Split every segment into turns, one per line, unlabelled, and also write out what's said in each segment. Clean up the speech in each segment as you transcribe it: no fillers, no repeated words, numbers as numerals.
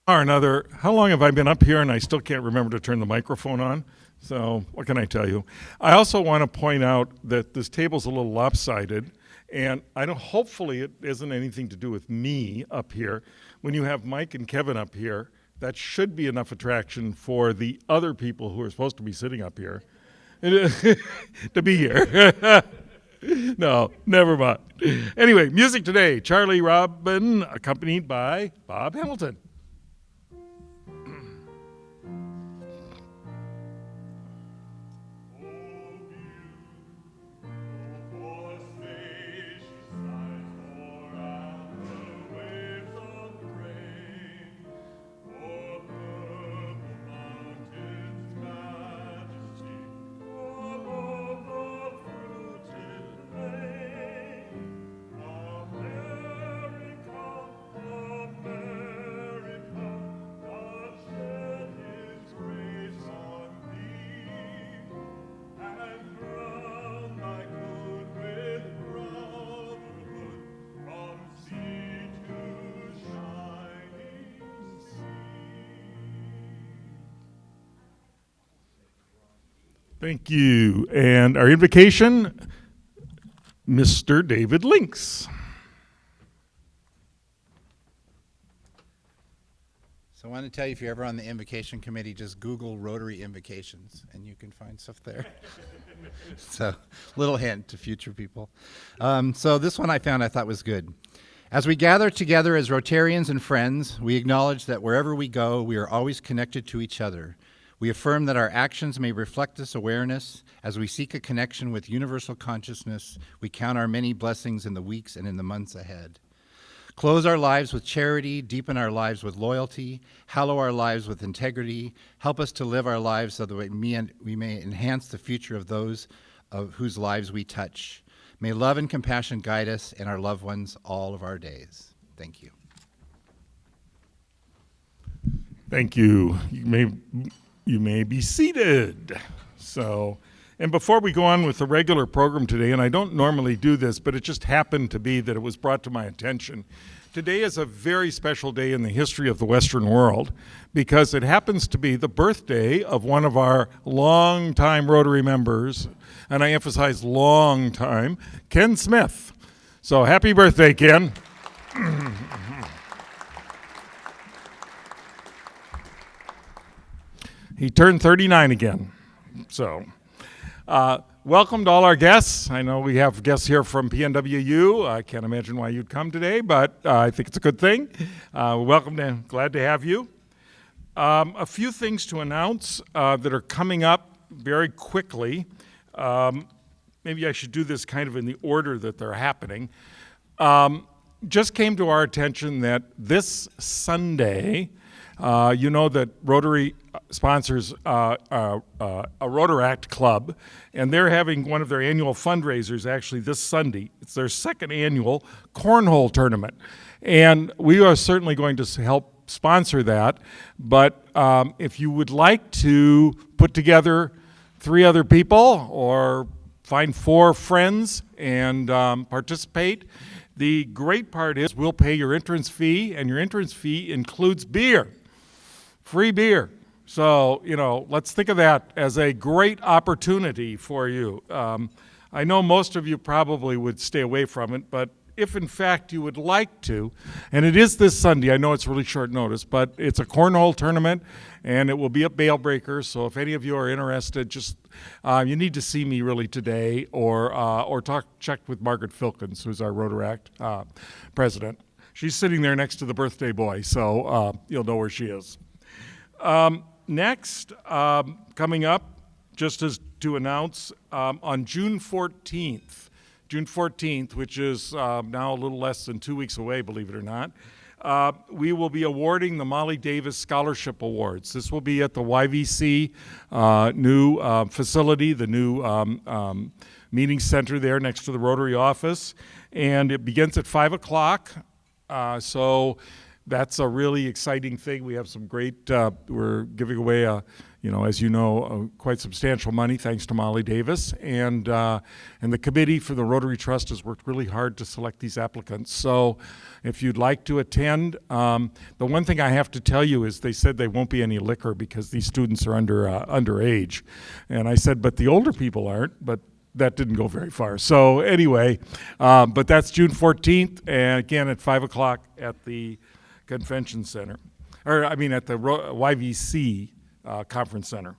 Or another, how long have I been up here and I still can't remember to turn the microphone on? So what can I tell you? I also want to point out that this table's a little lopsided, and hopefully it isn't anything to do with me up here. When you have Mike and Kevin up here, that should be enough attraction for the other people who are supposed to be sitting up here to be here. No, never mind. Anyway, music today, Charlie Robin, accompanied by Bob Hamilton. Thank you. And our invocation, Mr. David Links.
So I want to tell you, if you're ever on the invocation committee, just Google Rotary invocations, and you can find stuff there. So, little hint to future people. So this one I thought was good. As we gather together as Rotarians and friends, we acknowledge that wherever we go, we are always connected to each other. We affirm that our actions may reflect this awareness. As we seek a connection with universal consciousness, we count our many blessings in the weeks and in the months ahead. Close our lives with charity, deepen our lives with loyalty, hallow our lives with integrity, help us to live our lives so that we may enhance the future of those of whose lives we touch. May love and compassion guide us and our loved ones all of our days. Thank you.
Thank you. You may be seated. So, and before we go on with the regular program today, and I don't normally do this, but it just happened to be that it was brought to my attention. Today is a very special day in the history of the Western world because it happens to be the birthday of one of our longtime Rotary members, and I emphasize long time, Ken Smith. So happy birthday, Ken. He turned 39 again. So, welcome to all our guests. I know we have guests here from PNWU. I can't imagine why you'd come today, but I think it's a good thing. Welcome, glad to have you. A few things to announce that are coming up very quickly. Maybe I should do this kind of in the order that they're happening. Just came to our attention that this Sunday, you know that Rotary sponsors a Rotaract club, and they're having one of their annual fundraisers actually this Sunday. It's their second annual Cornhole Tournament, and we are certainly going to help sponsor that. But if you would like to put together 3 other people or find 4 friends and participate, the great part is we'll pay your entrance fee, and your entrance fee includes beer. Free beer. So, let's think of that as a great opportunity for you. I know most of you probably would stay away from it, but if in fact you would like to, and it is this Sunday, I know it's really short notice, but it's a cornhole tournament, and it will be at Bale Breakers, so if any of you are interested, just you need to see me really today, or check with Margaret Filkins, who's our Rotaract president. She's sitting there next to the birthday boy, so you'll know where she is. Next, coming up, just as to announce, on June 14th, which is now a little less than 2 weeks away, believe it or not, we will be awarding the Molly Davis Scholarship Awards. This will be at the YVC new facility, the new meeting center there next to the Rotary office, and it begins at 5 o'clock. So that's a really exciting thing. We have some great, we're giving away as you know, quite substantial money thanks to Molly Davis. And the committee for the Rotary Trust has worked really hard to select these applicants. So if you'd like to attend, the one thing I have to tell you is they said there won't be any liquor because these students are underage. And I said, but the older people aren't, but that didn't go very far. So anyway, but that's June 14th, and again at 5 o'clock at the Convention Center, at the YVC Conference Center.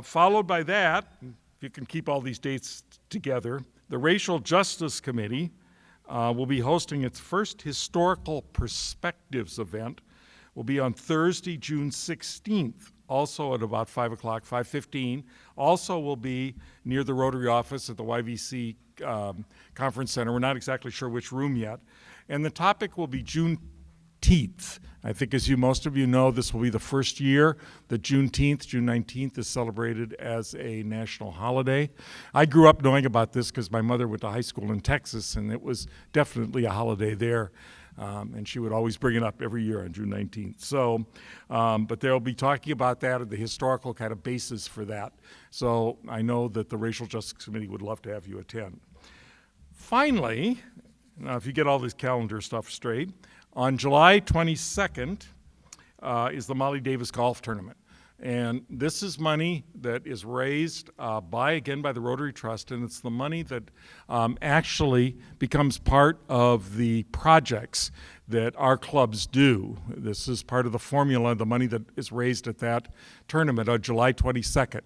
Followed by that, if you can keep all these dates together, the Racial Justice Committee will be hosting its first Historical Perspectives event. Will be on Thursday, June 16th, also at about 5 o'clock, 5:15. Also will be near the Rotary office at the YVC Conference Center. We're not exactly sure which room yet. And the topic will be Juneteenth. I think as most of you know, this will be the first year that Juneteenth, June 19th, is celebrated as a national holiday. I grew up knowing about this because my mother went to high school in Texas, and it was definitely a holiday there. And she would always bring it up every year on June 19th. So, but they'll be talking about that and the historical kind of basis for that. So I know that the Racial Justice Committee would love to have you attend. Finally, now if you get all this calendar stuff straight, on July 22nd is the Molly Davis Golf Tournament. And this is money that is raised by the Rotary Trust, and it's the money that actually becomes part of the projects that our clubs do. This is part of the formula, the money that is raised at that tournament on July 22nd.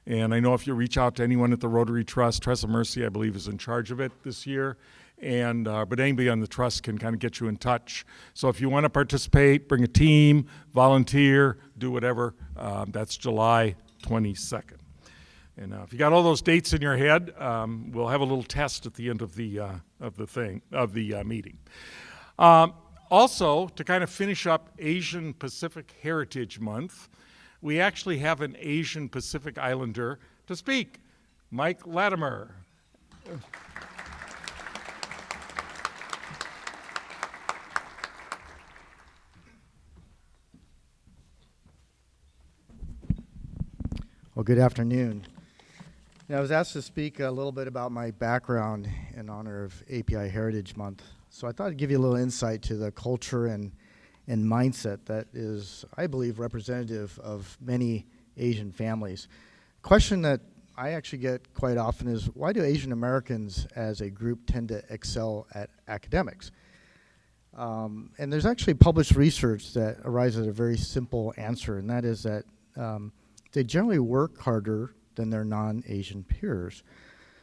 And I know if you reach out to anyone at the Rotary Trust, Tressa Mercy, I believe, is in charge of it this year. And but anybody on the trust can kind of get you in touch. So if you want to participate, bring a team, volunteer, do whatever. That's July 22nd. And if you got all those dates in your head, we'll have a little test at the end of the meeting. Also, to kind of finish up Asian Pacific Heritage Month, we actually have an Asian Pacific Islander to speak, Mike Latimer.
Well, good afternoon. Now, I was asked to speak a little bit about my background in honor of API Heritage Month. So I thought I'd give you a little insight to the culture and mindset that is, I believe, representative of many Asian families. Question that I actually get quite often is, why do Asian Americans as a group tend to excel at academics? And there's actually published research that arises at a very simple answer, and that is that they generally work harder than their non-Asian peers.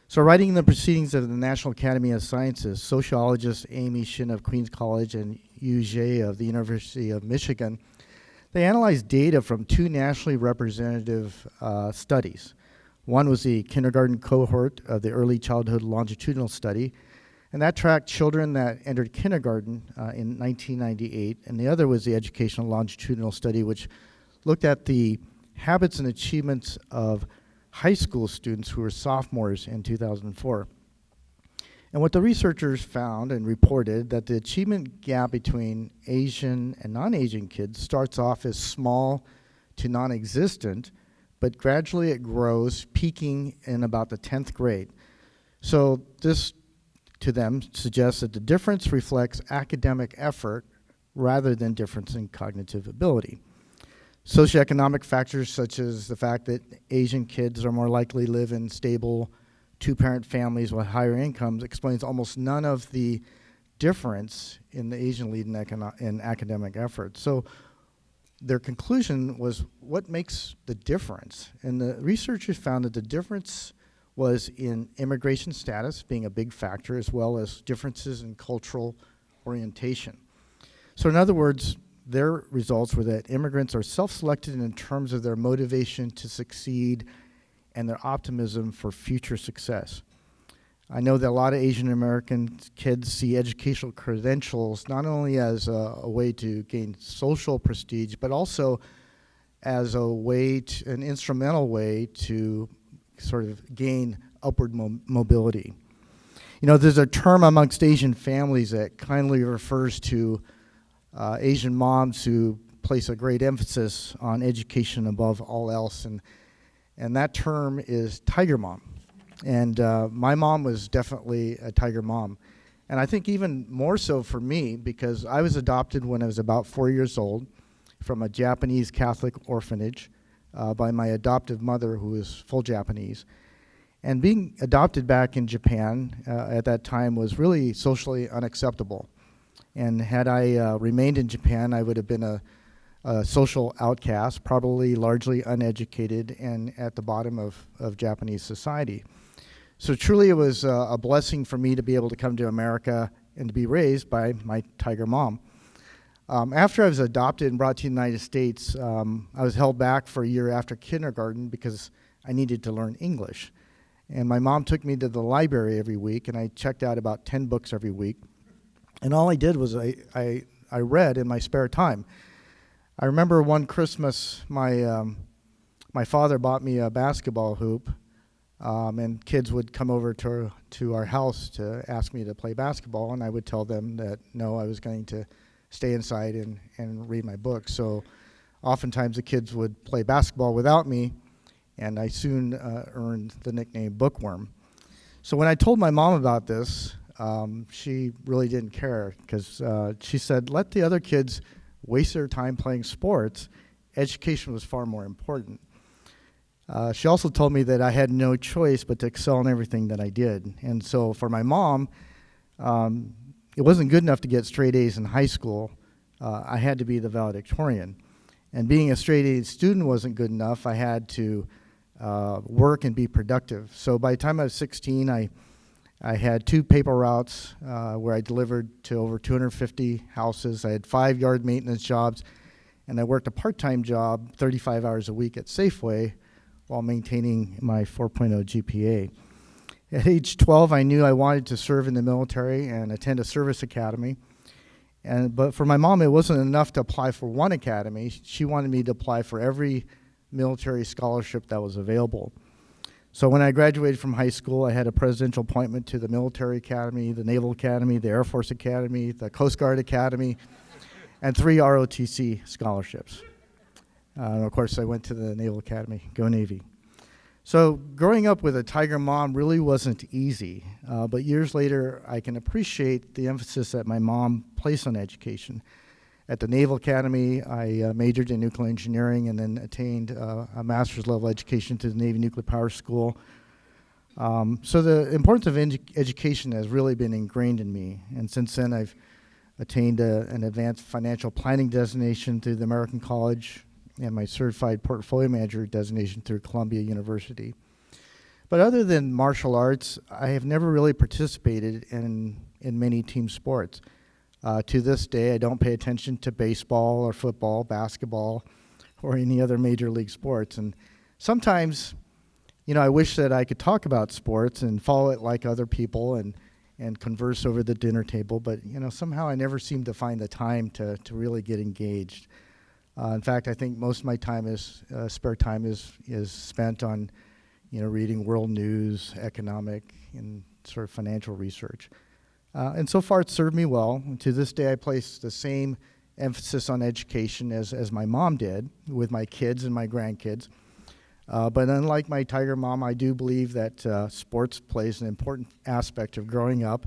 So writing in the proceedings of the National Academy of Sciences, sociologists Amy Shin of Queens College and Yu Jie of the University of Michigan, they analyzed data from two nationally representative studies. One was the kindergarten cohort of the Early Childhood Longitudinal Study, and that tracked children that entered kindergarten in 1998, and the other was the Educational Longitudinal Study, which looked at the habits and achievements of high school students who were sophomores in 2004. And what the researchers found and reported that the achievement gap between Asian and non-Asian kids starts off as small to non-existent, but gradually it grows, peaking in about the 10th grade. So this, to them, suggests that the difference reflects academic effort rather than difference in cognitive ability. Socioeconomic factors such as the fact that Asian kids are more likely to live in stable two-parent families with higher incomes explains almost none of the difference in the Asian lead in academic effort. So their conclusion was, what makes the difference? And the researchers found that the difference was in immigration status being a big factor, as well as differences in cultural orientation. So in other words, their results were that immigrants are self-selected in terms of their motivation to succeed and their optimism for future success. I know that a lot of Asian American kids see educational credentials not only as a way to gain social prestige, but also as a way, an instrumental way to sort of gain upward mobility. You know, there's a term amongst Asian families that kindly refers to Asian moms who place a great emphasis on education above all else, and that term is Tiger Mom. And my mom was definitely a Tiger Mom. And I think even more so for me, because I was adopted when I was about 4 years old from a Japanese Catholic orphanage by my adoptive mother, who was full Japanese. And being adopted back in Japan at that time was really socially unacceptable. And had I remained in Japan, I would have been a social outcast, probably largely uneducated and at the bottom of Japanese society. So truly it was a blessing for me to be able to come to America and to be raised by my Tiger Mom. After I was adopted and brought to the United States, I was held back for a year after kindergarten because I needed to learn English. And my mom took me to the library every week, and I checked out about 10 books every week. And all I did was I read in my spare time. I remember one Christmas, my father bought me a basketball hoop, and kids would come over to our house to ask me to play basketball, and I would tell them that no, I was going to stay inside and read my book. So oftentimes the kids would play basketball without me, and I soon earned the nickname Bookworm. So when I told my mom about this, she really didn't care, because she said, let the other kids waste their time playing sports. Education was far more important. She also told me that I had no choice but to excel in everything that I did. And so for my mom, it wasn't good enough to get straight A's in high school. I had to be the valedictorian. And being a straight A student wasn't good enough. I had to work and be productive. So by the time I was 16, I had 2 paper routes where I delivered to over 250 houses. I had 5 yard maintenance jobs, and I worked a part-time job 35 hours a week at Safeway while maintaining my 4.0 GPA. At age 12, I knew I wanted to serve in the military and attend a service academy. But for my mom, it wasn't enough to apply for one academy. She wanted me to apply for every military scholarship that was available. So when I graduated from high school, I had a presidential appointment to the Military Academy, the Naval Academy, the Air Force Academy, the Coast Guard Academy, and 3 ROTC scholarships. And of course, I went to the Naval Academy. Go Navy. So growing up with a Tiger Mom really wasn't easy, but years later, I can appreciate the emphasis that my mom placed on education. At the Naval Academy, I majored in nuclear engineering and then attained a master's level education to the Navy Nuclear Power School. So the importance of education has really been ingrained in me. And since then, I've attained an advanced financial planning designation through the American College and my certified portfolio manager designation through Columbia University. But other than martial arts, I have never really participated in many team sports. To this day, I don't pay attention to baseball or football, basketball, or any other major league sports. And sometimes, I wish that I could talk about sports and follow it like other people and converse over the dinner table, but somehow I never seem to find the time to really get engaged. In fact, I think most of my time spare time is spent on reading world news, economic, and sort of financial research. And so far, it's served me well. And to this day, I place the same emphasis on education as my mom did with my kids and my grandkids. But unlike my Tiger Mom, I do believe that sports plays an important aspect of growing up.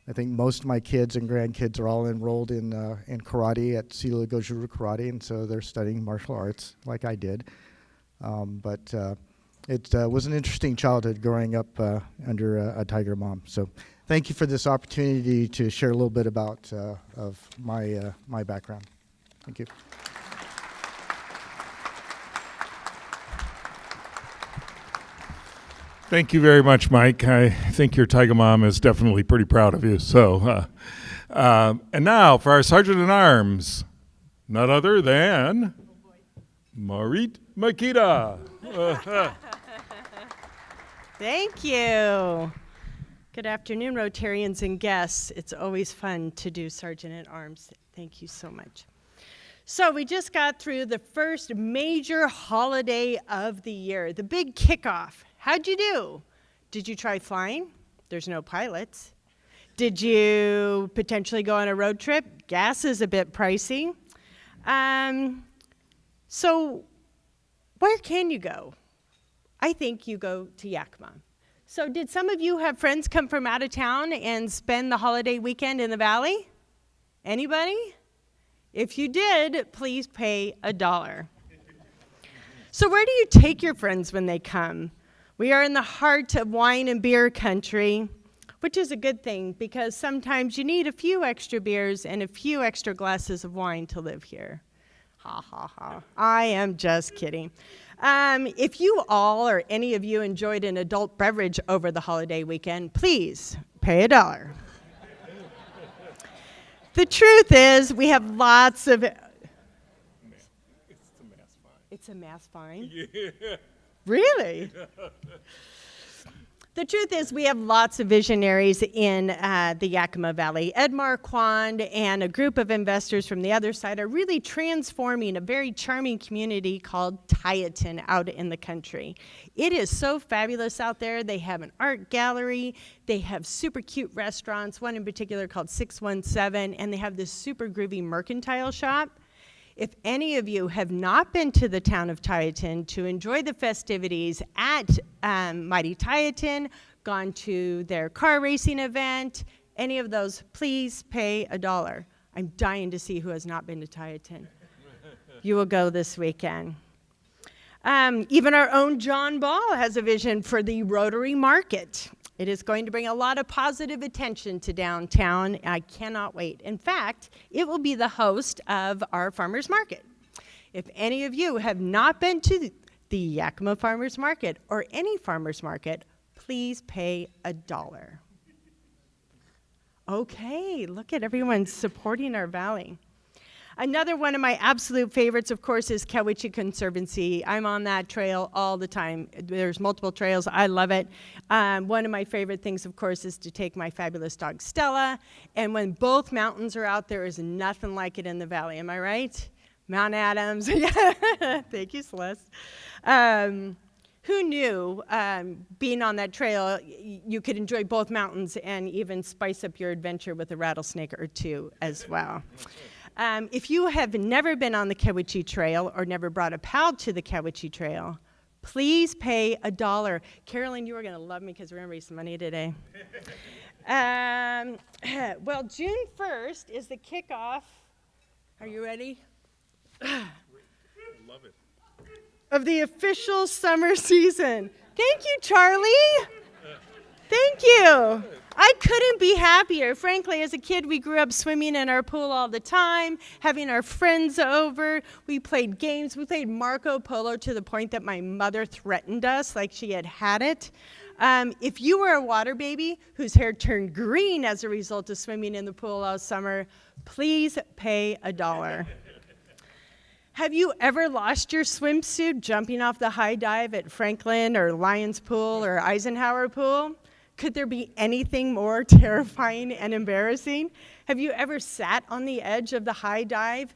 I think most of my kids and grandkids are all enrolled in karate at Silo Gojuru Karate, and so they're studying martial arts like I did. But it was an interesting childhood growing up under a Tiger Mom. So thank you for this opportunity to share a little bit about of my background. Thank you.
Thank you very much, Mike. I think your Tiger Mom is definitely pretty proud of you. So, and now for our Sergeant at Arms, none other than Marit Makita.
Thank you. Good afternoon, Rotarians and guests. It's always fun to do Sergeant at Arms. Thank you so much. So we just got through the first major holiday of the year, the big kickoff. How'd you do? Did you try flying? There's no pilots. Did you potentially go on a road trip? Gas is a bit pricey. So where can you go? I think you go to Yakima. So did some of you have friends come from out of town and spend the holiday weekend in the valley? Anybody? If you did, please pay $1. So where do you take your friends when they come? We are in the heart of wine and beer country, which is a good thing because sometimes you need a few extra beers and a few extra glasses of wine to live here. Ha, ha, ha. I am just kidding. If you all or any of you enjoyed an adult beverage over the holiday weekend, please pay $1. The truth is, we have lots of... It's a mass fine? Yeah. Really? The truth is, we have lots of visionaries in the Yakima Valley. Ed Marquand and a group of investors from the other side are really transforming a very charming community called Tieton out in the country. It is so fabulous out there. They have an art gallery. They have super cute restaurants, one in particular called 617, and they have this super groovy mercantile shop. If any of you have not been to the town of Tieton to enjoy the festivities at Mighty Tieton, gone to their car racing event, any of those, please pay $1. I'm dying to see who has not been to Tieton. You will go this weekend. Even our own John Ball has a vision for the Rotary Market. It is going to bring a lot of positive attention to downtown. I cannot wait. In fact, it will be the host of our farmers market. If any of you have not been to the Yakima Farmers Market or any farmers market, please pay $1. Okay, look at everyone supporting our valley. Another one of my absolute favorites, of course, is Koichi Conservancy. I'm on that trail all the time. There's multiple trails. I love it. One of my favorite things, of course, is to take my fabulous dog, Stella. And when both mountains are out, there is nothing like it in the valley. Am I right? Mount Adams. Thank you, Celeste. Who knew, being on that trail, you could enjoy both mountains and even spice up your adventure with a rattlesnake or two as well. If you have never been on the Koichi Trail or never brought a pal to the Koichi Trail, please pay $1. Carolyn, you are going to love me because we're going to raise some money today. Well, June 1st is the kickoff. Are you ready?
Love it.
Of the official summer season. Thank you, Charlie. Thank you. I couldn't be happier. Frankly, as a kid, we grew up swimming in our pool all the time, having our friends over. We played games. We played Marco Polo to the point that my mother threatened us like she had it. If you were a water baby whose hair turned green as a result of swimming in the pool all summer, please pay $1. Have you ever lost your swimsuit jumping off the high dive at Franklin or Lions Pool or Eisenhower Pool? Could there be anything more terrifying and embarrassing? Have you ever sat on the edge of the high dive,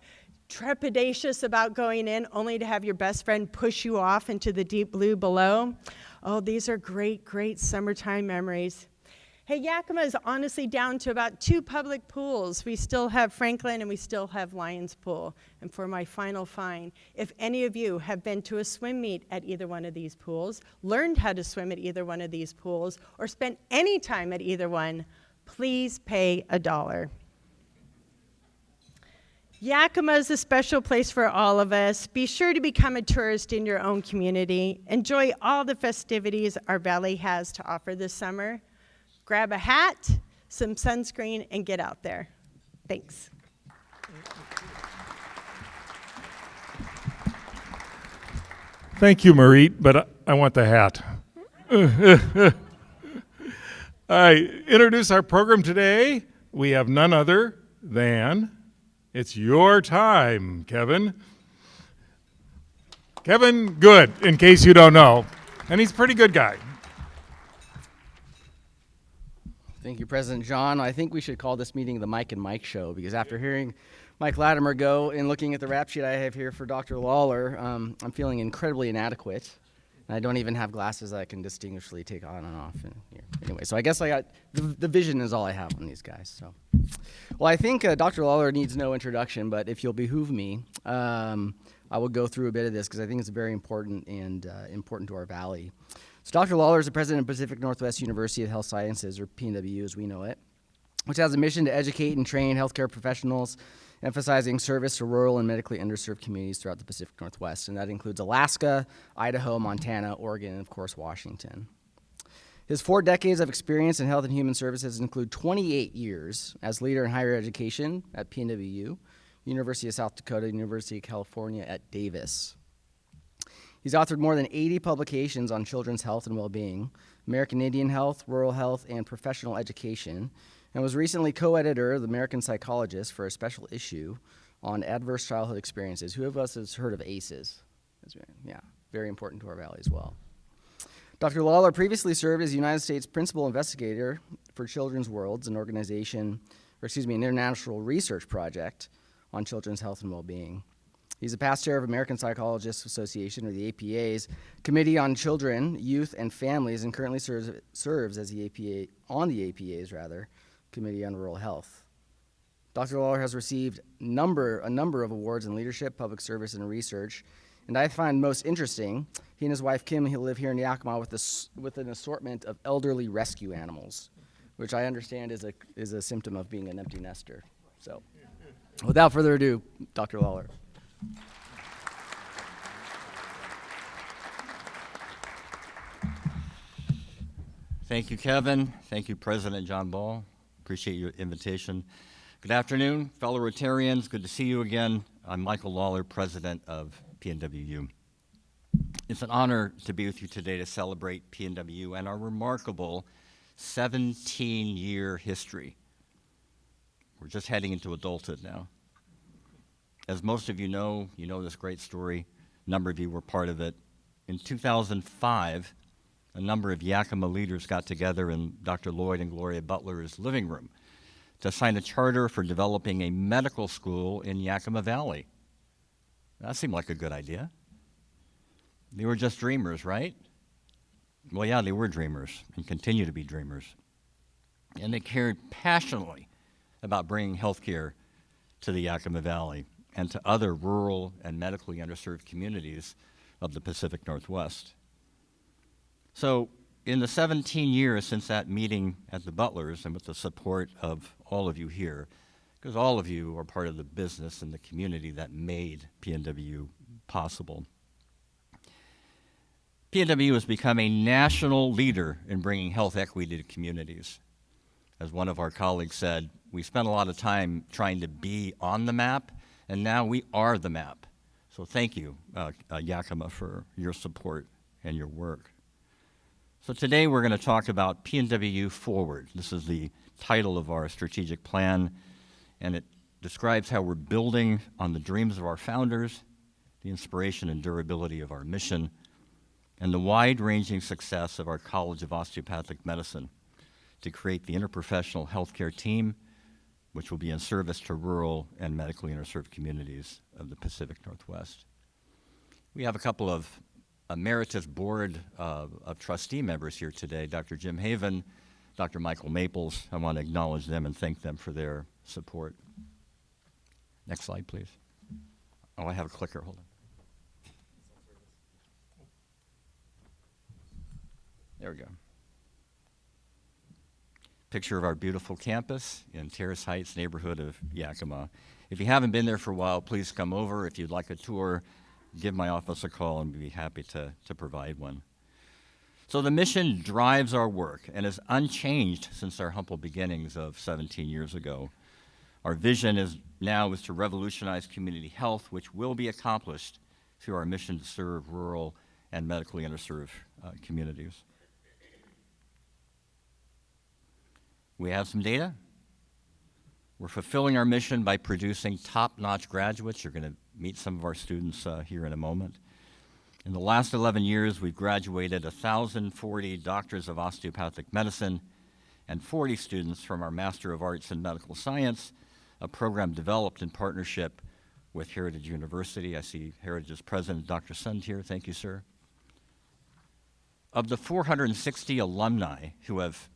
trepidatious about going in, only to have your best friend push you off into the deep blue below? Oh, these are great, great summertime memories. Hey, Yakima is honestly down to about 2 public pools. We still have Franklin and we still have Lions Pool. And for my final find, if any of you have been to a swim meet at either one of these pools, learned how to swim at either one of these pools, or spent any time at either one, please pay $1. Yakima is a special place for all of us. Be sure to become a tourist in your own community. Enjoy all the festivities our valley has to offer this summer. Grab a hat, some sunscreen, and get out there. Thanks.
Thank you, Marit, but I want the hat. I introduce our program today. We have none other than, it's your time, Kevin. Kevin Good, in case you don't know. And he's a pretty good guy.
Thank you, President John. I think we should call this meeting the Mike and Mike Show, because after hearing Mike Latimer go and looking at the rap sheet I have here for Dr. Lawler, I'm feeling incredibly inadequate. And I don't even have glasses that I can distinguishably take on and off. And here. Anyway, so I guess I got the vision is all I have on these guys. So, well, I think Dr. Lawler needs no introduction, but if you'll behoove me, I will go through a bit of this because I think it's very important and important to our valley. So Dr. Lawler is the president of Pacific Northwest University of Health Sciences, or PNWU as we know it, which has a mission to educate and train healthcare professionals, emphasizing service to rural and medically underserved communities throughout the Pacific Northwest. And that includes Alaska, Idaho, Montana, Oregon, and of course, Washington. His 4 decades of experience in health and human services include 28 years as leader in higher education at PNWU, University of South Dakota, University of California at Davis. He's authored more than 80 publications on children's health and well-being, American Indian health, rural health, and professional education, and was recently co-editor of the American Psychologist for a special issue on adverse childhood experiences. Who of us has heard of ACEs? Yeah, very important to our valley as well. Dr. Lawler previously served as United States Principal Investigator for Children's Worlds, an international research project on children's health and well-being. He's a past chair of American Psychologists Association, or the APA's Committee on Children, Youth, and Families, and currently serves as the APA's Committee on Rural Health. Dr. Lawler has received a number of awards in leadership, public service, and research. And I find most interesting, he and his wife Kim live here in Yakima with an assortment of elderly rescue animals, which I understand is a symptom of being an empty nester. So, without further ado, Dr. Lawler.
Thank you, Kevin. Thank you, President John Ball. Appreciate your invitation. Good afternoon, fellow Rotarians. Good to see you again. I'm Michael Lawler, president of PNWU. It's an honor to be with you today to celebrate PNWU and our remarkable 17-year history. We're just heading into adulthood now. As most of you know this great story. A number of you were part of it. In 2005, a number of Yakima leaders got together in Dr. Lloyd and Gloria Butler's living room to sign a charter for developing a medical school in Yakima Valley. That seemed like a good idea. They were just dreamers, right? Well, yeah, they were dreamers and continue to be dreamers. And they cared passionately about bringing healthcare to the Yakima Valley and to other rural and medically underserved communities of the Pacific Northwest. So in the 17 years since that meeting at the Butlers, and with the support of all of you here, because all of you are part of the business and the community that made PNWU possible, PNWU has become a national leader in bringing health equity to communities. As one of our colleagues said, we spent a lot of time trying to be on the map, and now we are the map. So thank you, Yakima, for your support and your work. So today we're going to talk about PNWU Forward. This is the title of our strategic plan, and it describes how we're building on the dreams of our founders, the inspiration and durability of our mission, and the wide-ranging success of our College of Osteopathic Medicine to create the interprofessional healthcare team which will be in service to rural and medically underserved communities of the Pacific Northwest. We have a couple of emeritus board of trustee members here today, Dr. Jim Haven, Dr. Michael Maples. I want to acknowledge them and thank them for their support. Next slide, please. Oh, I have a clicker, hold on. There we go. Picture of our beautiful campus in Terrace Heights neighborhood of Yakima. If you haven't been there for a while, please come over. If you'd like a tour, give my office a call and we'd be happy to provide one. So the mission drives our work and is unchanged since our humble beginnings of 17 years ago. Our vision is to revolutionize community health, which will be accomplished through our mission to serve rural and medically underserved communities. We have some data. We're fulfilling our mission by producing top-notch graduates. You're going to meet some of our students here in a moment. In the last 11 years, we've graduated 1,040 doctors of osteopathic medicine and 40 students from our Master of Arts in Medical Science, a program developed in partnership with Heritage University. I see Heritage's president, Dr. Sund, here. Thank you, sir. Of the 460 alumni who have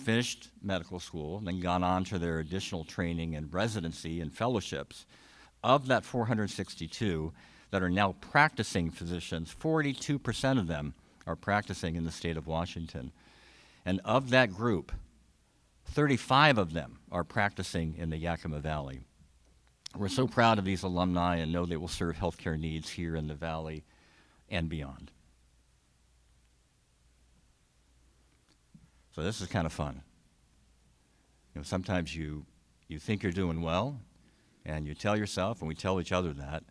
finished medical school and then gone on to their additional training and residency and fellowships, of that 462 that are now practicing physicians, 42% of them are practicing in the state of Washington. And of that group, 35 of them are practicing in the Yakima Valley. We're so proud of these alumni and know they will serve healthcare needs here in the Valley and beyond. So this is kind of fun. You know, sometimes you think you're doing well, and you tell yourself, and we tell each other that,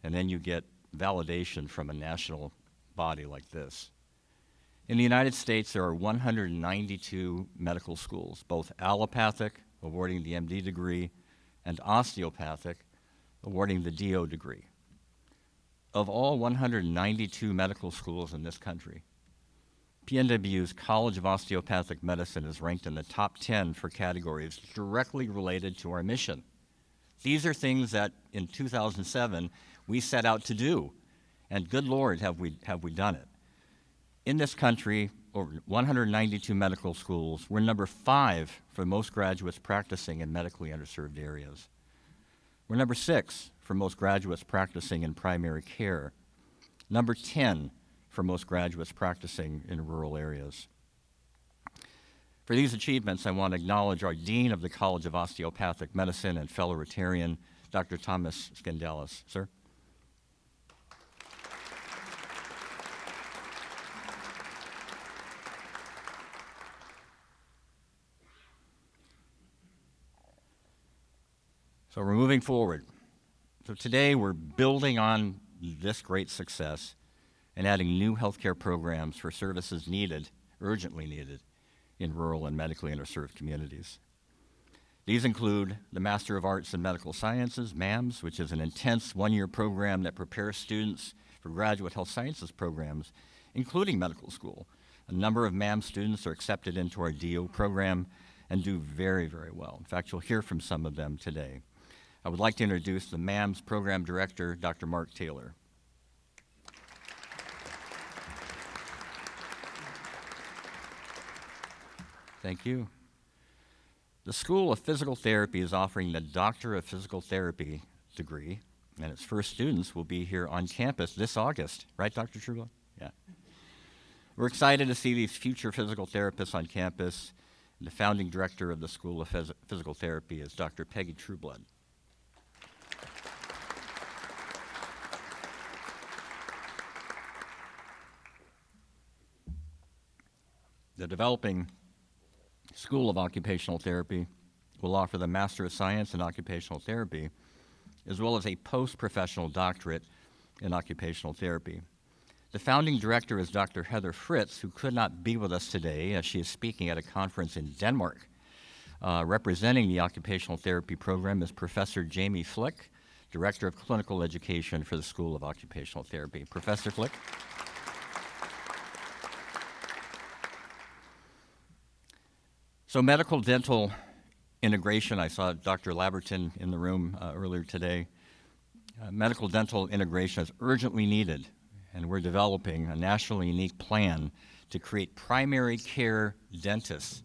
and then you get validation from a national body like this. In the United States, there are 192 medical schools, both allopathic, awarding the MD degree, and osteopathic, awarding the DO degree. Of all 192 medical schools in this country, PNWU's College of Osteopathic Medicine is ranked in the top 10 for categories directly related to our mission. These are things that in 2007 we set out to do, and good Lord, have we done it. In this country, over 192 medical schools, we're number 5 for most graduates practicing in medically underserved areas. We're number 6 for most graduates practicing in primary care, number 10 for most graduates practicing in rural areas. For these achievements, I want to acknowledge our Dean of the College of Osteopathic Medicine and fellow Rotarian, Dr. Thomas Skandalis. Sir? So we're moving forward. So today we're building on this great success and adding new healthcare programs for services needed, urgently needed, in rural and medically underserved communities. These include the Master of Arts in Medical Sciences, Mams, which is an intense one-year program that prepares students for graduate health sciences programs, including medical school. A number of Mams students are accepted into our DO program and do very, very well. In fact, you'll hear from some of them today. I would like to introduce the Mams Program Director, Dr. Mark Taylor. Thank you. The School of Physical Therapy is offering the Doctor of Physical Therapy degree, and its first students will be here on campus this August. Right, Dr. Trueblood? Yeah. We're excited to see these future physical therapists on campus. And the founding director of the School of Physical Therapy is Dr. Peggy Trueblood. The developing School of Occupational Therapy will offer the Master of Science in Occupational Therapy, as well as a post-professional doctorate in occupational therapy. The founding director is Dr. Heather Fritz, who could not be with us today as she is speaking at a conference in Denmark. Representing the occupational therapy program is Professor Jamie Flick, Director of Clinical Education for the School of Occupational Therapy. Professor Flick. So medical dental integration, I saw Dr. Laberton in the room earlier today. Medical dental integration is urgently needed, and we're developing a nationally unique plan to create primary care dentists.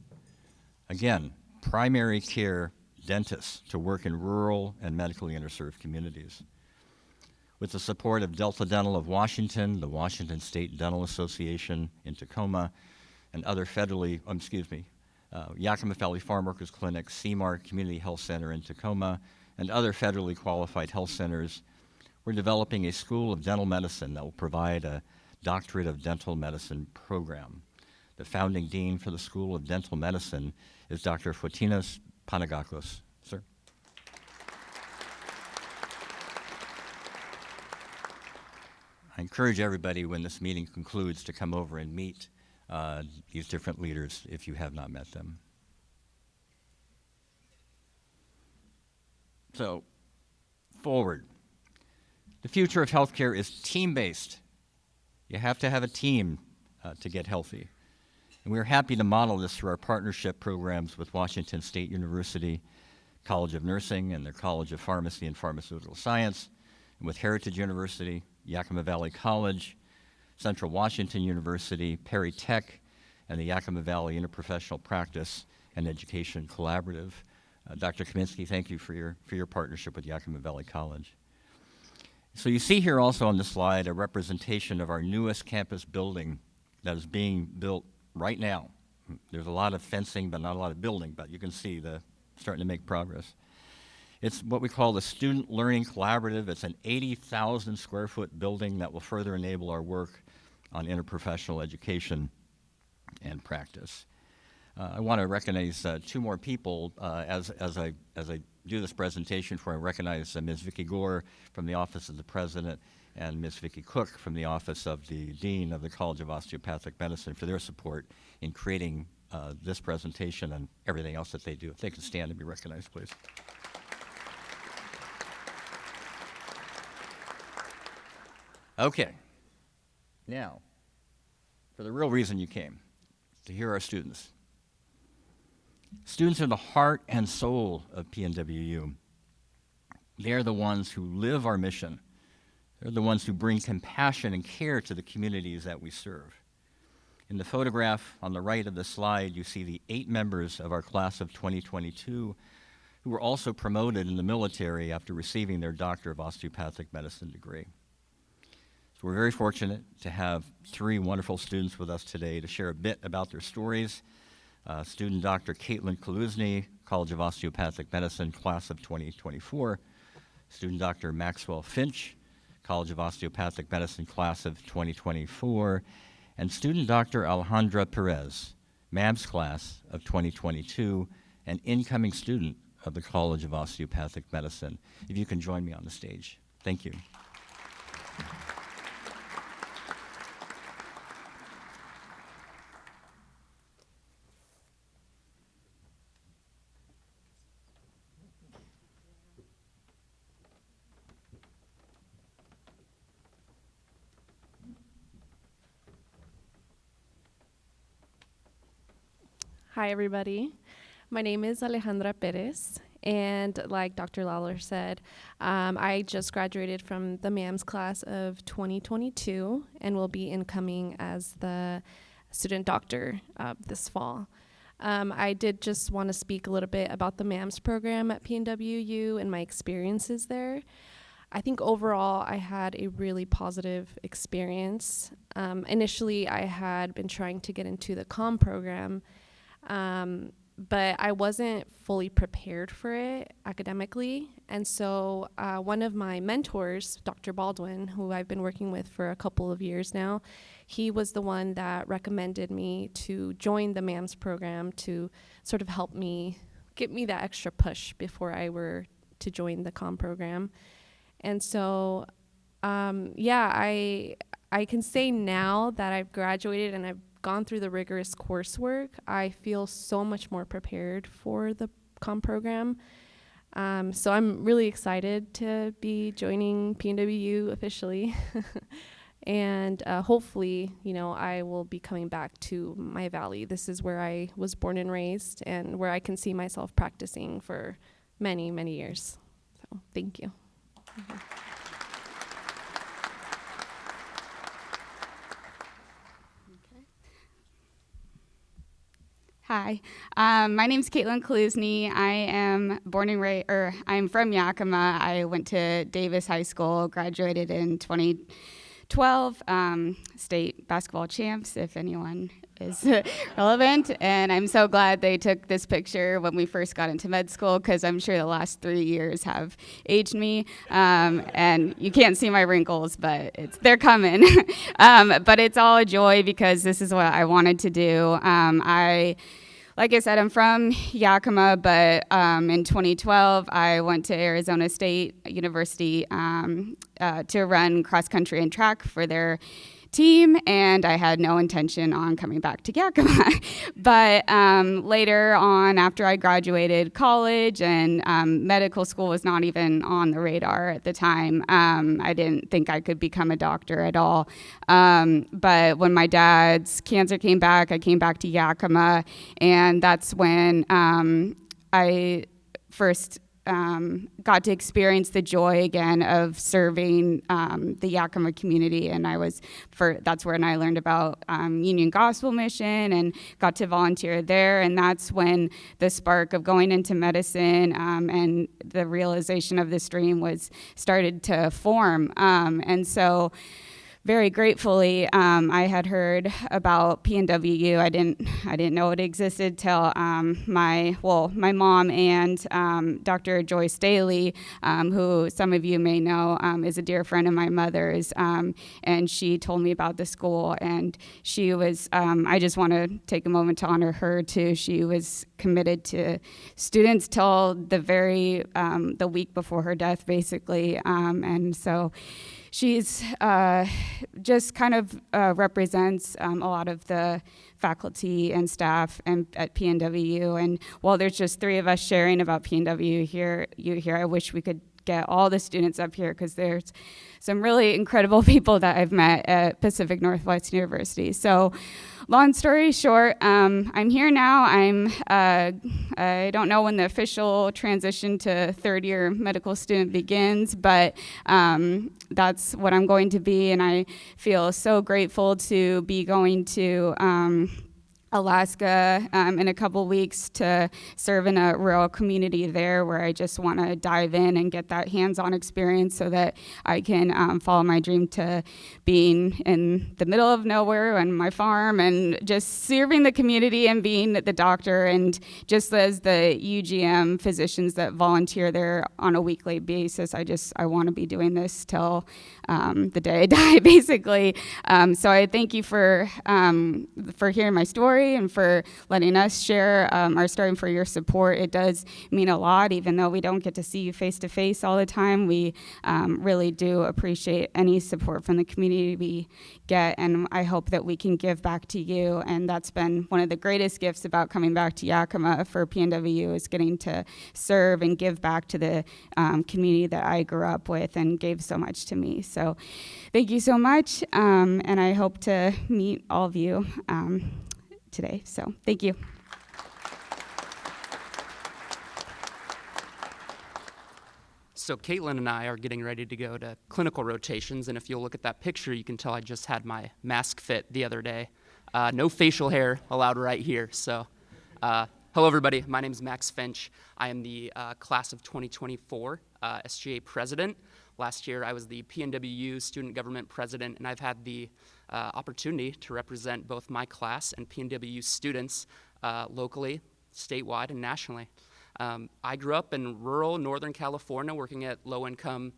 Again, primary care dentists to work in rural and medically underserved communities. With the support of Delta Dental of Washington, the Washington State Dental Association in Tacoma, and other federally, Yakima Valley Farm Workers Clinic, CMAR Community Health Center in Tacoma, and other federally qualified health centers, we're developing a School of Dental Medicine that will provide a Doctorate of Dental Medicine program. The founding dean for the School of Dental Medicine is Dr. Fotinas Panagakos. Sir. I encourage everybody when this meeting concludes to come over and meet these different leaders if you have not met them. So, forward. The future of healthcare is team-based. You have to have a team to get healthy. And we're happy to model this through our partnership programs with Washington State University College of Nursing and their College of Pharmacy and Pharmaceutical Science, and with Heritage University, Yakima Valley College, Central Washington University, Perry Tech, and the Yakima Valley Interprofessional Practice and Education Collaborative. Dr. Kaminsky, thank you for your partnership with Yakima Valley College. So you see here also on this slide a representation of our newest campus building that is being built right now. There's a lot of fencing, but not a lot of building, but you can see starting to make progress. It's what we call the Student Learning Collaborative. It's an 80,000 square foot building that will further enable our work on interprofessional education and practice. I want to recognize two more people as I do this presentation, for I recognize Ms. Vicki Gore from the Office of the President and Ms. Vicki Cook from the Office of the Dean of the College of Osteopathic Medicine for their support in creating this presentation and everything else that they do. If they can stand and be recognized, please. Okay. Now, for the real reason you came, to hear our students. Students are the heart and soul of PNWU. They're the ones who live our mission. They're the ones who bring compassion and care to the communities that we serve. In the photograph on the right of the slide, you see the 8 members of our class of 2022 who were also promoted in the military after receiving their Doctor of Osteopathic Medicine degree. So we're very fortunate to have 3 wonderful students with us today to share a bit about their stories. Student Dr. Caitlin Kaluzny, College of Osteopathic Medicine, class of 2024. Student Dr. Maxwell Finch, College of Osteopathic Medicine, class of 2024. And student Dr. Alejandra Perez, Mams class of 2022, an incoming student of the College of Osteopathic Medicine. If you can join me on the stage. Thank you.
Hi, everybody. My name is Alejandra Perez, and like Dr. Lawler said, I just graduated from the Mams class of 2022 and will be incoming as the student doctor this fall. I did just want to speak a little bit about the Mams program at PNWU and my experiences there. I think overall I had a really positive experience. Initially, I had been trying to get into the comm program, but I wasn't fully prepared for it academically. And so one of my mentors, Dr. Baldwin, who I've been working with for a couple of years now, he was the one that recommended me to join the Mams program to sort of help me, get me that extra push before I were to join the comm program. And so, I can say now that I've graduated and I've gone through the rigorous coursework, I feel so much more prepared for the comm program. So I'm really excited to be joining PNWU officially. And hopefully, I will be coming back to my valley. This is where I was born and raised and where I can see myself practicing for many, many years. So thank you.
Hi, my name's Caitlin Kaluzny. I am I'm from Yakima. I went to Davis High School, graduated in 2012, state basketball champs, if anyone is relevant. And I'm so glad they took this picture when we first got into med school, because I'm sure the last 3 years have aged me. And you can't see my wrinkles, but they're coming. But it's all a joy because this is what I wanted to do. Like I said, I'm from Yakima, but in 2012, I went to Arizona State University to run cross country and track for their team, and I had no intention on coming back to Yakima. But later on, after I graduated college and medical school was not even on the radar at the time, I didn't think I could become a doctor at all. But when my dad's cancer came back, I came back to Yakima, and that's when I first got to experience the joy again of serving the Yakima community. And that's when I learned about Union Gospel Mission and got to volunteer there. And that's when the spark of going into medicine and the realization of this dream started to form. And so very gratefully, I had heard about PNWU. I didn't know it existed till my mom and Dr. Joyce Staley, who some of you may know, is a dear friend of my mother's, and she told me about the school. And she was, I just want to take a moment to honor her too. She was committed to students till the week before her death, basically, and so. She's just kind of represents a lot of the faculty and staff at PNWU. And while there's just three of us sharing about PNWU here, I wish we could get all the students up here because there's some really incredible people that I've met at Pacific Northwest University. So long story short, I'm here now. I don't know when the official transition to third-year medical student begins, but that's what I'm going to be, and I feel so grateful to be going to Alaska in a couple weeks to serve in a rural community there, where I just want to dive in and get that hands-on experience so that I can follow my dream to being in the middle of nowhere on my farm and just serving the community and being the doctor, and just as the UGM physicians that volunteer there on a weekly basis. I want to be doing this till the day I die, basically. So I thank you for hearing my story and for letting us share our story and for your support. It does mean a lot, even though we don't get to see you face to face all the time. We really do appreciate any support from the community we get, and I hope that we can give back to you. And that's been one of the greatest gifts about coming back to Yakima for PNWU, is getting to serve and give back to the community that I grew up with and gave so much to me. So thank you so much, and I hope to meet all of you today. So thank you.
So Caitlin and I are getting ready to go to clinical rotations, and if you'll look at that picture, you can tell I just had my mask fit the other day. No facial hair allowed right here. So hello everybody, my name is Max Finch. I am the class of 2024 SGA president. Last year I was the PNWU student government president, and I've had the opportunity to represent both my class and PNWU students locally, statewide, and nationally. I grew up in rural Northern California working at low-income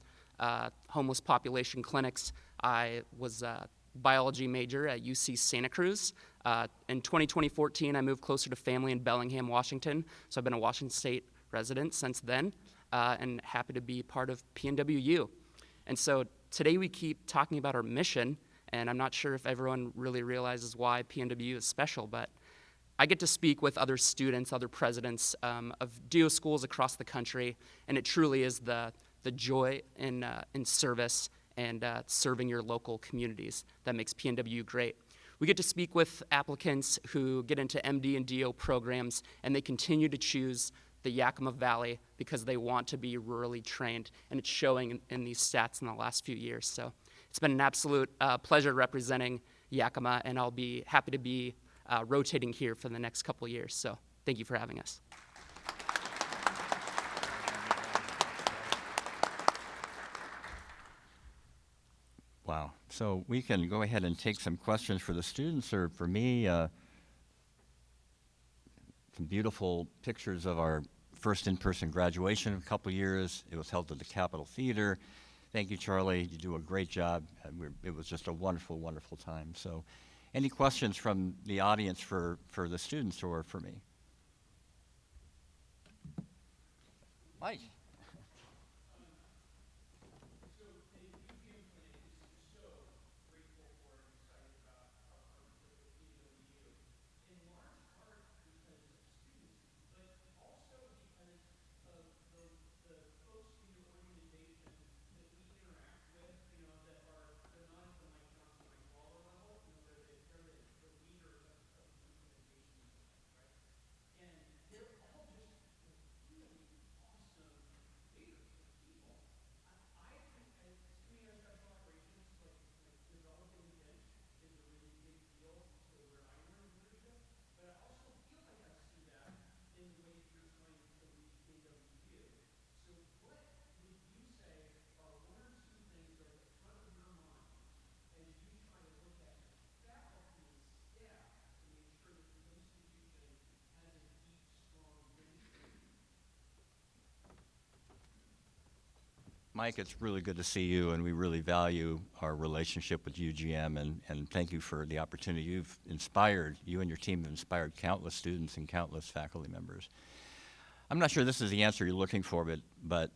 homeless population clinics. I was a biology major at UC Santa Cruz. In 2014, I moved closer to family in Bellingham, Washington, so I've been a Washington State resident since then, and happy to be part of PNWU. And so today we keep talking about our mission, and I'm not sure if everyone really realizes why PNWU is special, but I get to speak with other students, other presidents of DO schools across the country, and it truly is the joy in service and serving your local communities that makes PNWU great. We get to speak with applicants who get into MD and DO programs, and they continue to choose the Yakima Valley because they want to be rurally trained, and it's showing in these stats in the last few years. So it's been an absolute pleasure representing Yakima, and I'll be happy to be rotating here for the next couple years. So thank you for having us.
Wow. So we can go ahead and take some questions for the students, or for me, some beautiful pictures of our first in-person graduation of a couple years. It was held at the Capitol Theater. Thank you, Charlie. You do a great job. It was just a wonderful, wonderful time. So any questions from the audience for the students or for me? Mike. Mike, it's really good to see you, and we really value our relationship with UGM, and thank you for the opportunity. You and your team have inspired countless students and countless faculty members. I'm not sure this is the answer you're looking for, but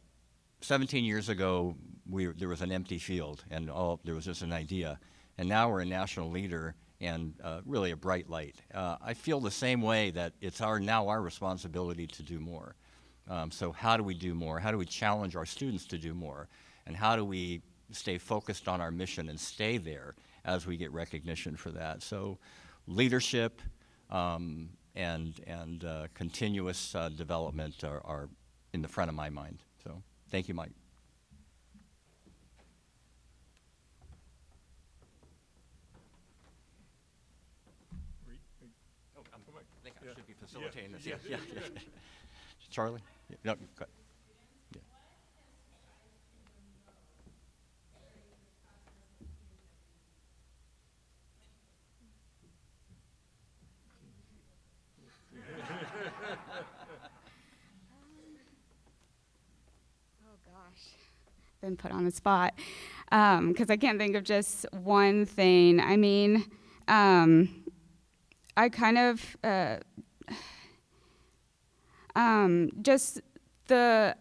17 years ago, there was an empty field, and there was just an idea. And now we're a national leader and really a bright light. I feel the same way that it's now our responsibility to do more. So how do we do more? How do we challenge our students to do more? And how do we stay focused on our mission and stay there as we get recognition for that? So leadership and continuous development are in the front of my mind. So thank you, Mike. I think I should be facilitating this. Yeah. Charlie? Yeah, no, go. Yeah.
Oh gosh, been put on the spot because I can't think of just one thing. I mean, I kind of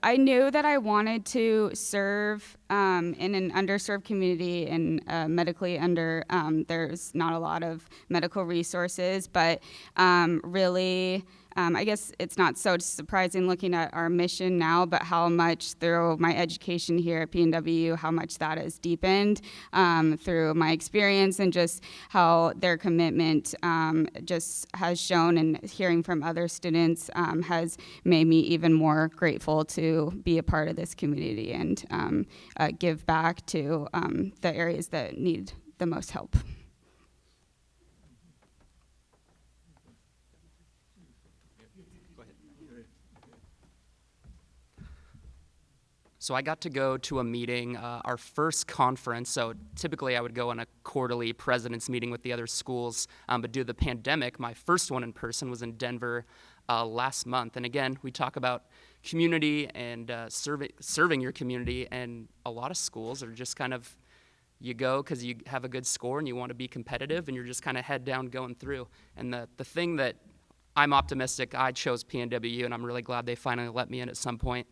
I knew that I wanted to serve in an underserved community and medically under. There's not a lot of medical resources, but really. I guess it's not so surprising looking at our mission now, but how much through my education here at PNWU, how much that has deepened through my experience and just how their commitment just has shown, and hearing from other students has made me even more grateful to be a part of this community and give back to the areas that need the most help.
So I got to go to a meeting, our first conference. So typically I would go on a quarterly president's meeting with the other schools, but due to the pandemic, my first one in person was in Denver last month. And again, we talk about community and serving your community, and a lot of schools are just kind of, you go because you have a good score and you want to be competitive, and you're just kind of head down going through. And the thing that I'm optimistic, I chose PNWU, and I'm really glad they finally let me in at some point.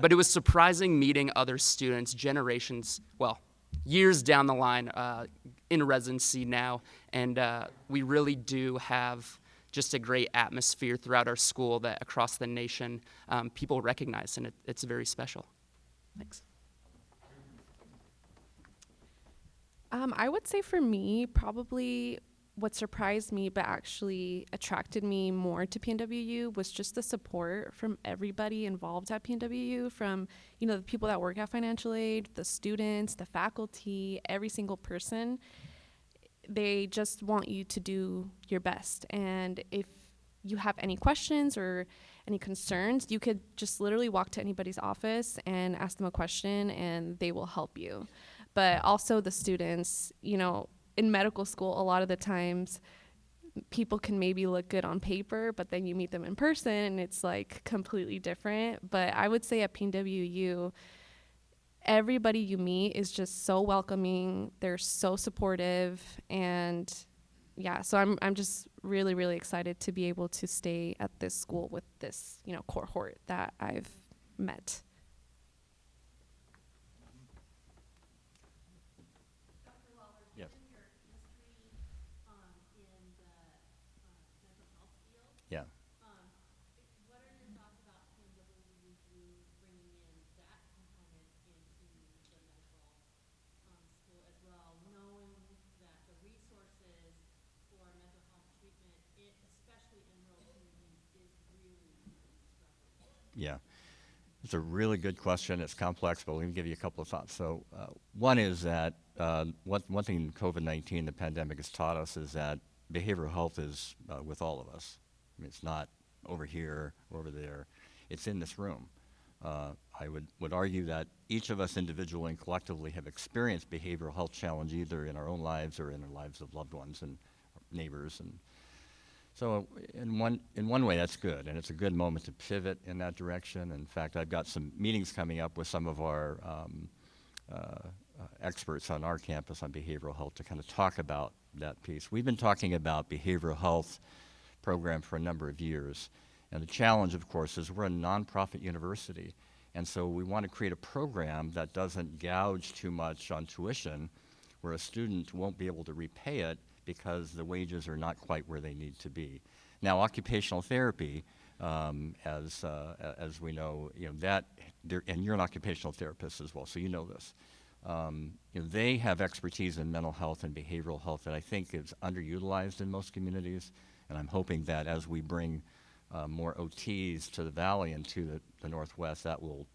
But it was surprising meeting other students, years down the line in residency now, and we really do have just a great atmosphere throughout our school that across the nation people recognize, and it's very special. Thanks.
I would say for me, probably what surprised me but actually attracted me more to PNWU was just the support from everybody involved at PNWU, from the people that work at financial aid, the students, the faculty, every single person. They just want you to do your best, and if you have any questions or any concerns, you could just literally walk to anybody's office and ask them a question and they will help you. But also the students, in medical school, a lot of the times people can maybe look good on paper, but then you meet them in person and it's like completely different. But I would say at PNWU, everybody you meet is just so welcoming. They're so supportive. And yeah, so I'm just really, really excited to be able to stay at this school with this, cohort that I've met.
Yeah.
What are your thoughts about PNWU bringing in that component into the medical school as well, knowing that the resources for mental health treatment, especially in rural communities, is really struggling?
Yeah. It's a really good question. It's complex, but let me give you a couple of thoughts. So one is that one thing COVID-19, the pandemic, has taught us is that behavioral health is with all of us. I mean, it's not over here or over there. It's in this room. I would argue that each of us individually and collectively have experienced behavioral health challenge either in our own lives or in the lives of loved ones and neighbors. And So in one way, that's good, and it's a good moment to pivot in that direction. In fact, I've got some meetings coming up with some of our experts on our campus on behavioral health to kind of talk about that piece. We've been talking about behavioral health program for a number of years, and the challenge, of course, is we're a nonprofit university, and so we want to create a program that doesn't gouge too much on tuition, where a student won't be able to repay it because the wages are not quite where they need to be. Now, occupational therapy, as we know, that, and you're an occupational therapist as well, so you know this. They have expertise in mental health and behavioral health that I think is underutilized in most communities, and I'm hoping that as we bring more OTs to the Valley and to the Northwest,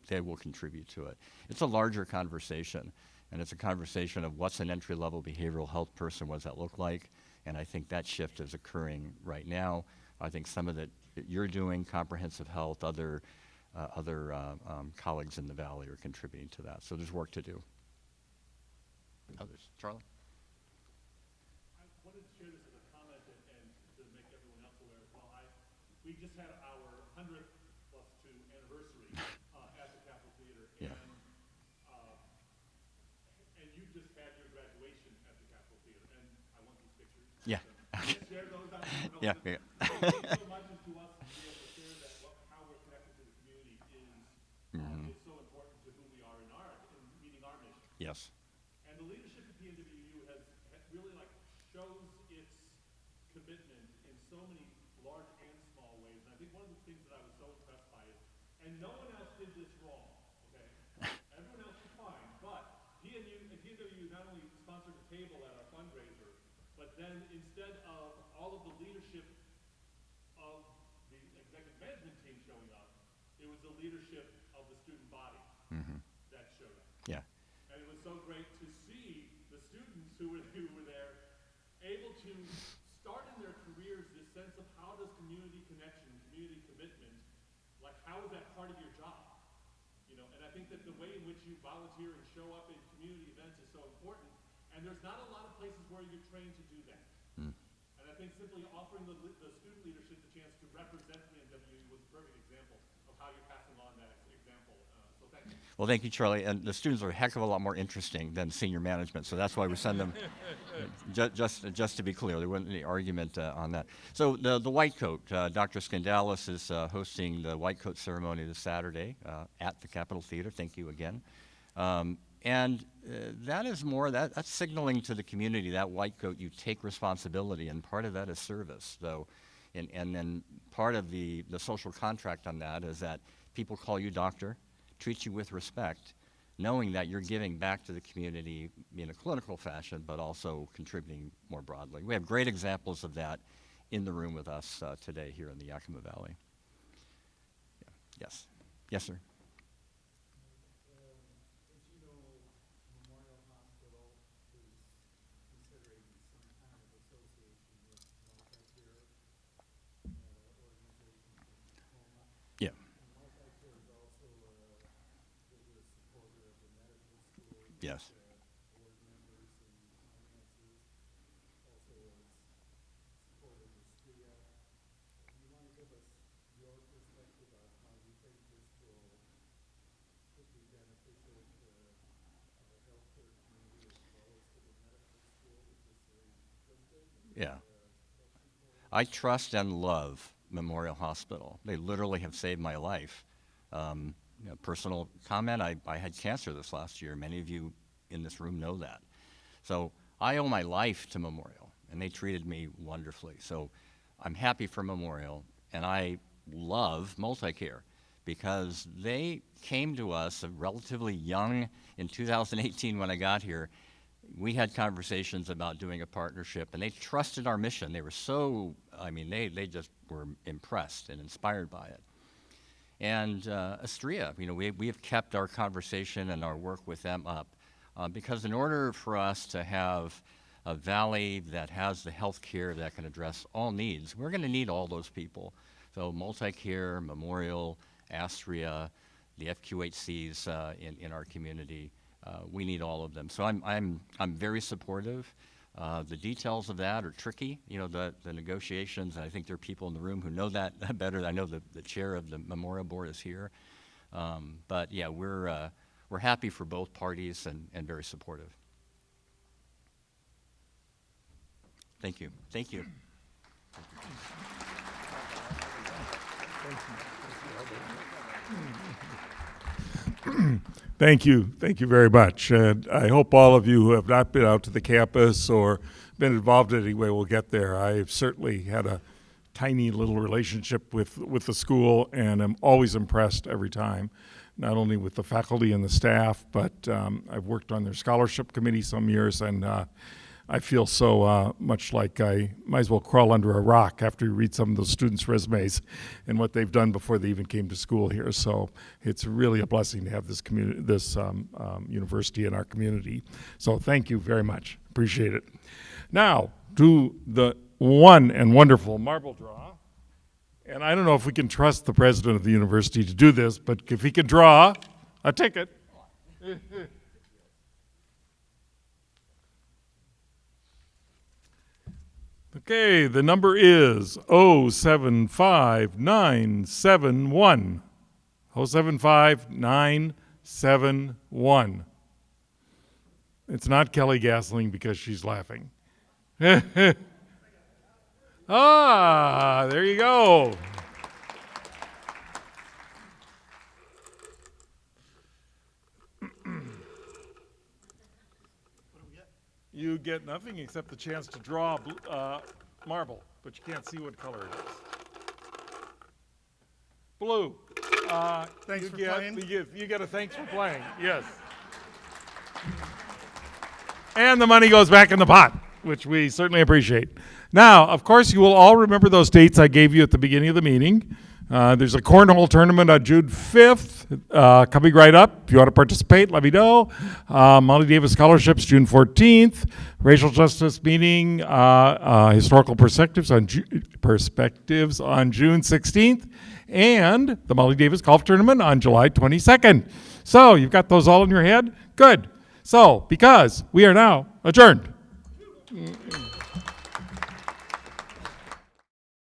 they will contribute to it. It's a larger conversation. And it's a conversation of what's an entry-level behavioral health person, what does that look like? And I think that shift is occurring right now. I think some of that you're doing, comprehensive health, other colleagues in the Valley are contributing to that. So there's work to do. Others? Charlie?
I wanted to share this as a comment and to make everyone else aware as well. We just had our 100th plus 2 anniversary at the Capitol Theater.
Yeah.
And you just had your graduation at the Capitol Theater, and I want these pictures.
Yeah.
Share those out.
Yeah.
It means so much to us to be able to share that how we're connected to the community is so important to who we are in meeting our mission.
Yes.
And the leadership at PNWU has really shows its commitment in so many large and small ways. And I think one of the things that I was so impressed by is, and no one else did this wrong, okay? Everyone else was fine, but PNWU not only sponsored a table at our fundraiser, but then instead of all of the leadership of the executive management team showing up, it was the leadership of the student body that showed up.
Yeah.
And it was so great to see the students who were there able to start in their careers this sense of how does community connection, community commitment, how is that part of your job? And I think that the way in which you volunteer and show up in community events is so important, and there's not a lot of places where you're trained to do that. And I think simply offering the student leadership the chance to represent PNWU was a perfect example of how you're passing on that example. So thank you.
Well, thank you, Charlie. And the students are a heck of a lot more interesting than senior management, so that's why we send them. Just to be clear, there wasn't any argument on that. So the white coat, Dr. Skandalis is hosting the white coat ceremony this Saturday at the Capitol Theater. Thank you again. And that is more, that's signaling to the community, that white coat, you take responsibility, and part of that is service. So, and then part of the social contract on that is that people call you doctor, treat you with respect, knowing that you're giving back to the community in a clinical fashion, but also contributing more broadly. We have great examples of that in the room with us today here in the Yakima Valley. Yeah. Yes. Yes, sir. Yeah. Yes. Yeah. I trust and love Memorial Hospital. They literally have saved my life. Personal comment, I had cancer this last year. Many of you in this room know that. So I owe my life to Memorial, and they treated me wonderfully. So I'm happy for Memorial, and I love Multicare because they came to us relatively young in 2018 when I got here. We had conversations about doing a partnership, and they trusted our mission. They were so, they just were impressed and inspired by it. And Astria, we have kept our conversation and our work with them up because in order for us to have a valley that has the health care that can address all needs, we're going to need all those people. So Multicare, Memorial, Astria, the FQHCs in our community, we need all of them. So I'm very supportive. The details of that are tricky, the negotiations, and I think there are people in the room who know that better. I know the chair of the memorial board is here. But yeah, we're happy for both parties and very supportive. Thank you. Thank you.
Thank you. Thank you very much. And I hope all of you who have not been out to the campus or been involved in any way will get there. I've certainly had a tiny little relationship with the school, and I'm always impressed every time, not only with the faculty and the staff, but I've worked on their scholarship committee some years, and I feel so much like I might as well crawl under a rock after you read some of those students' resumes and what they've done before they even came to school here. So it's really a blessing to have this university in our community. So thank you very much. Appreciate it. Now to the one and wonderful marble draw. And I don't know if we can trust the president of the university to do this, but if he can draw a ticket. Okay, the number is 075971. 075971. It's not Kelly Gasling because she's laughing. Ah, there you go. You get nothing except the chance to draw marble, but you can't see what color it is. Blue.
Thanks for playing.
You get a thanks for playing, yes. And the money goes back in the pot, which we certainly appreciate. Now, of course, you will all remember those dates I gave you at the beginning of the meeting. There's a Cornhole Tournament on June 5th coming right up. If you want to participate, let me know. Molly Davis Scholarships, June 14th. Racial Justice Meeting, Historical Perspectives on June 16th. And the Molly Davis Golf Tournament on July 22nd. So you've got those all in your head? Good. So, because we are now adjourned.